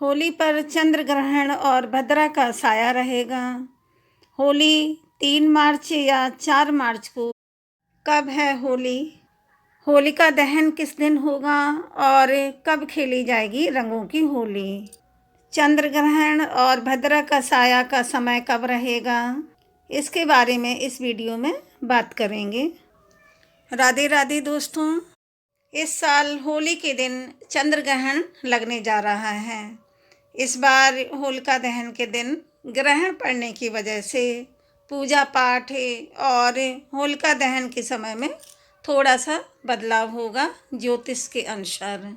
होली पर चंद्र ग्रहण और भद्रा का साया रहेगा। होली 3 मार्च या 4 मार्च को। कब है होली? होलिका दहन किस दिन होगा और कब खेली जाएगी रंगों की होली? चंद्र ग्रहण और भद्रा का साया का समय कब रहेगा? इसके बारे में इस वीडियो में बात करेंगे। राधे राधे दोस्तों, इस साल होली के दिन चंद्र ग्रहण लगने जा रहा है। इस बार होलिका दहन के दिन ग्रहण पड़ने की वजह से पूजा पाठ और होलिका दहन के समय में थोड़ा सा बदलाव होगा ज्योतिष के अनुसार।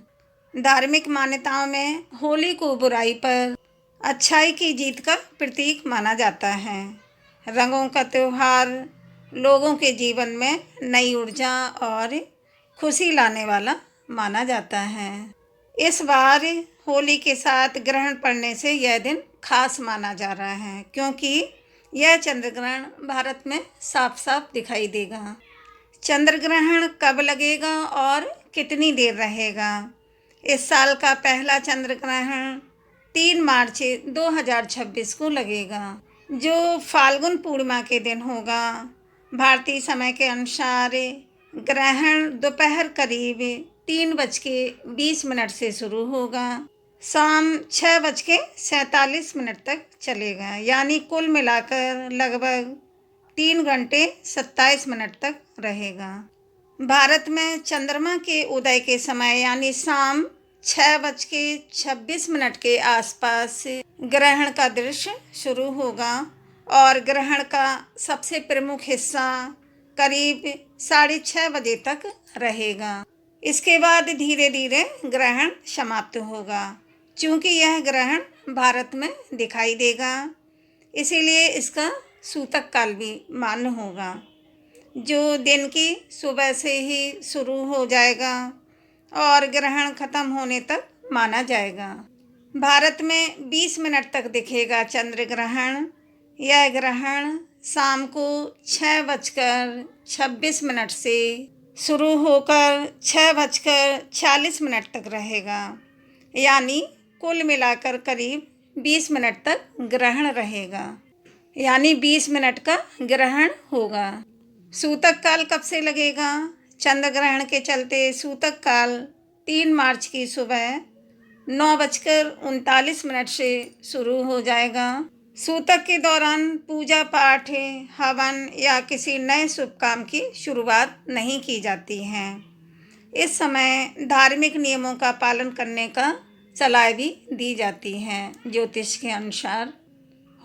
धार्मिक मान्यताओं में होली को बुराई पर अच्छाई की जीत का प्रतीक माना जाता है। रंगों का त्यौहार लोगों के जीवन में नई ऊर्जा और खुशी लाने वाला माना जाता है। इस बार होली के साथ ग्रहण पड़ने से यह दिन खास माना जा रहा है, क्योंकि यह चंद्र ग्रहण भारत में साफ साफ दिखाई देगा। चंद्र ग्रहण कब लगेगा और कितनी देर रहेगा? इस साल का पहला चंद्र ग्रहण 3 मार्च 2026 को लगेगा, जो फाल्गुन पूर्णिमा के दिन होगा। भारतीय समय के अनुसार ग्रहण दोपहर करीब 3:20 से शुरू होगा, शाम 6:47 तक चलेगा, यानी कुल मिलाकर लगभग 3 घंटे 27 मिनट तक रहेगा। भारत में चंद्रमा के उदय के समय यानी शाम 6:26 के आसपास ग्रहण का दृश्य शुरू होगा और ग्रहण का सबसे प्रमुख हिस्सा करीब 6:30 बजे तक रहेगा। इसके बाद धीरे धीरे ग्रहण समाप्त होगा। चूँकि यह ग्रहण भारत में दिखाई देगा, इसीलिए इसका सूतक काल भी मान्य होगा, जो दिन की सुबह से ही शुरू हो जाएगा और ग्रहण खत्म होने तक माना जाएगा। भारत में 20 मिनट तक दिखेगा चंद्र ग्रहण। यह ग्रहण शाम को 6:26 से शुरू होकर 6:40 तक रहेगा, यानी कुल मिलाकर करीब 20 मिनट तक ग्रहण रहेगा, यानी 20 मिनट का ग्रहण होगा। सूतक काल कब से लगेगा? चंद्र ग्रहण के चलते सूतक काल 3 मार्च की सुबह 9:39 से शुरू हो जाएगा। सूतक के दौरान पूजा पाठ, हवन या किसी नए शुभ काम की शुरुआत नहीं की जाती है। इस समय धार्मिक नियमों का पालन करने का सलाह भी दी जाती है ज्योतिष के अनुसार।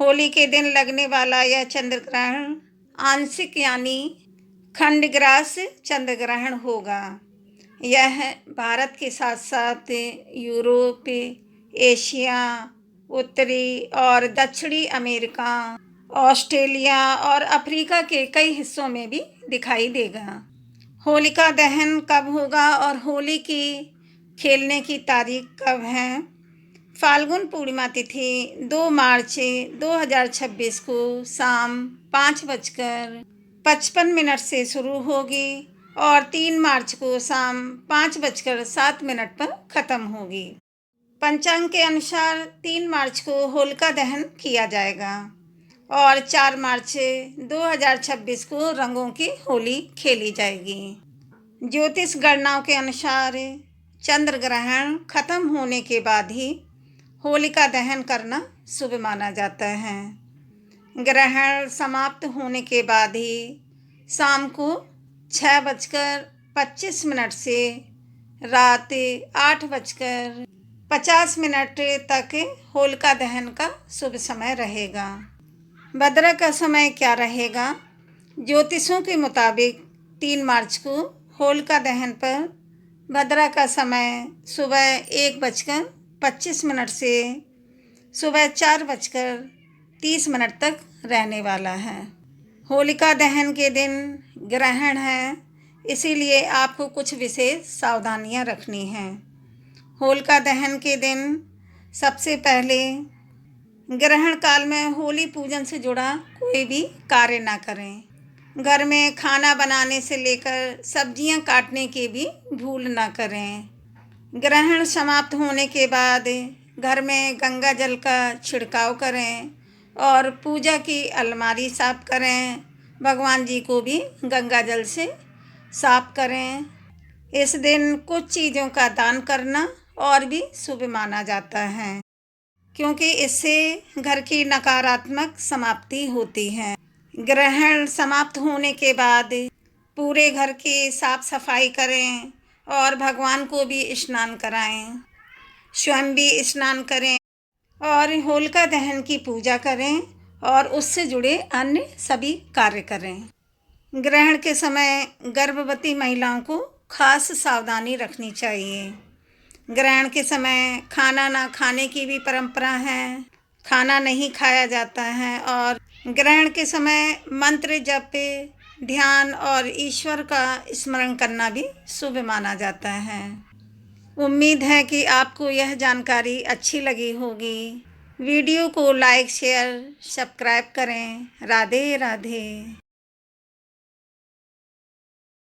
होली के दिन लगने वाला यह चंद्र ग्रहण आंशिक यानी खंडग्रास चंद्र ग्रहण होगा। यह भारत के साथ साथ यूरोप, एशिया, उत्तरी और दक्षिणी अमेरिका, ऑस्ट्रेलिया और अफ्रीका के कई हिस्सों में भी दिखाई देगा। होलिका दहन कब होगा और होली की खेलने की तारीख कब है? फाल्गुन पूर्णिमा तिथि 2 मार्च 2026 को शाम 5:55 से शुरू होगी और 3 मार्च को शाम 5:07 पर ख़त्म होगी। पंचांग के अनुसार 3 मार्च को होलिका दहन किया जाएगा और 4 मार्च 2026 को रंगों की होली खेली जाएगी। ज्योतिष गणनाओं के अनुसार चंद्र ग्रहण खत्म होने के बाद ही होलिका दहन करना शुभ माना जाता है। ग्रहण समाप्त होने के बाद ही शाम को 6:25 से रात 8:50 तक होलिका दहन का शुभ समय रहेगा। भद्रा का समय क्या रहेगा? ज्योतिषों के मुताबिक 3 मार्च को होलिका दहन पर भद्रा का समय सुबह 1:25 से सुबह 4:30 तक रहने वाला है। होलिका दहन के दिन ग्रहण है, इसीलिए आपको कुछ विशेष सावधानियां रखनी हैं। होलिका दहन के दिन सबसे पहले ग्रहण काल में होली पूजन से जुड़ा कोई भी कार्य ना करें। घर में खाना बनाने से लेकर सब्जियां काटने की भी भूल ना करें। ग्रहण समाप्त होने के बाद घर में गंगा जल का छिड़काव करें और पूजा की अलमारी साफ करें। भगवान जी को भी गंगा जल से साफ करें। इस दिन कुछ चीज़ों का दान करना और भी शुभ माना जाता है, क्योंकि इससे घर की नकारात्मक समाप्ति होती है। ग्रहण समाप्त होने के बाद पूरे घर की साफ सफाई करें और भगवान को भी स्नान कराएं। स्वयं भी स्नान करें और होलिका दहन की पूजा करें और उससे जुड़े अन्य सभी कार्य करें। ग्रहण के समय गर्भवती महिलाओं को खास सावधानी रखनी चाहिए। ग्रहण के समय खाना ना खाने की भी परंपरा है। खाना नहीं खाया जाता है और ग्रहण के समय मंत्र जप, ध्यान और ईश्वर का स्मरण करना भी शुभ माना जाता है। उम्मीद है कि आपको यह जानकारी अच्छी लगी होगी। वीडियो को लाइक, शेयर, सब्सक्राइब करें। राधे राधे।